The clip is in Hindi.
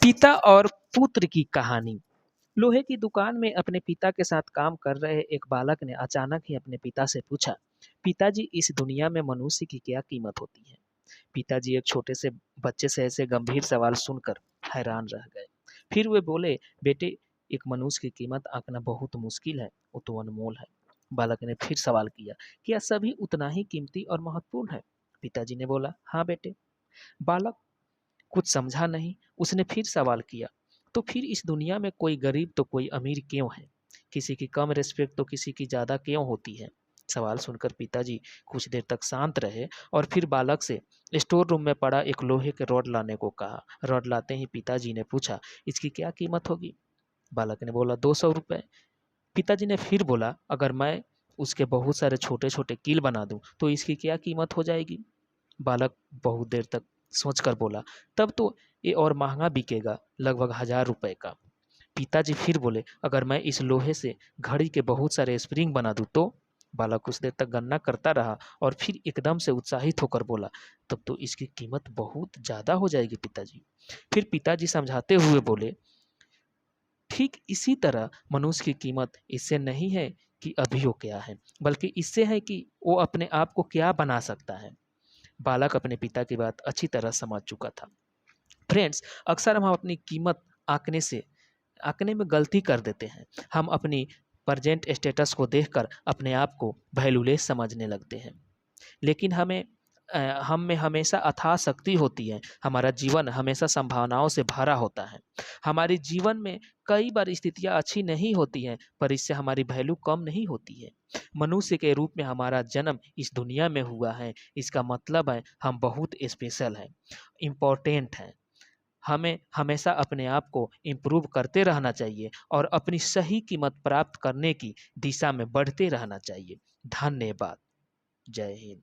पिता और पुत्र की कहानी। लोहे की दुकान में अपने पिता के साथ काम कर रहे एक बालक ने अचानक ही अपने पिता से पूछा, पिताजी इस दुनिया में मनुष्य की क्या कीमत होती है? पिताजी एक छोटे से बच्चे से ऐसे गंभीर सवाल सुनकर हैरान रह गए। फिर वे बोले, बेटे, एक मनुष्य की कीमत आंकना बहुत मुश्किल है, वो तो अनमोल है। बालक ने फिर सवाल किया, क्या सभी उतना ही कीमती और महत्वपूर्ण है? पिताजी ने बोला, हाँ बेटे। बालक कुछ समझा नहीं। उसने फिर सवाल किया, तो फिर इस दुनिया में कोई गरीब तो कोई अमीर क्यों है? किसी की कम रिस्पेक्ट तो किसी की ज़्यादा क्यों होती है? सवाल सुनकर पिताजी कुछ देर तक शांत रहे और फिर बालक से स्टोर रूम में पड़ा एक लोहे के रॉड लाने को कहा। रॉड लाते ही पिताजी ने पूछा, इसकी क्या कीमत होगी? बालक ने बोला, 200 रुपये। पिताजी ने फिर बोला, अगर मैं उसके बहुत सारे छोटे छोटे कील बना दूं तो इसकी क्या कीमत हो जाएगी? बालक बहुत देर तक सोचकर बोला, तब तो ये और महंगा बिकेगा, लगभग 1000 रुपए का। पिताजी फिर बोले, अगर मैं इस लोहे से घड़ी के बहुत सारे स्प्रिंग बना दूं तो? बालक कुछ देर तक गन्ना करता रहा और फिर एकदम से उत्साहित होकर बोला, तब तो इसकी कीमत बहुत ज्यादा हो जाएगी पिताजी। फिर पिताजी समझाते हुए बोले, ठीक इसी तरह मनुष्य की कीमत इससे नहीं है कि अभी वो क्या है, बल्कि इससे है कि वो अपने आप को क्या बना सकता है। बालक अपने पिता की बात अच्छी तरह समझ चुका था। फ्रेंड्स, अक्सर हम अपनी कीमत आंकने में गलती कर देते हैं। हम अपनी प्रेजेंट स्टेटस को देखकर अपने आप को वैल्यूलेस समझने लगते हैं। लेकिन हम में हमेशा अथाह शक्ति होती है। हमारा जीवन हमेशा संभावनाओं से भरा होता है। हमारे जीवन में कई बार स्थितियां अच्छी नहीं होती हैं, पर इससे हमारी वैल्यू कम नहीं होती है। मनुष्य के रूप में हमारा जन्म इस दुनिया में हुआ है, इसका मतलब है हम बहुत स्पेशल हैं, इम्पोर्टेंट हैं। हमें हमेशा अपने आप को इम्प्रूव करते रहना चाहिए और अपनी सही कीमत प्राप्त करने की दिशा में बढ़ते रहना चाहिए। धन्यवाद। जय हिंद।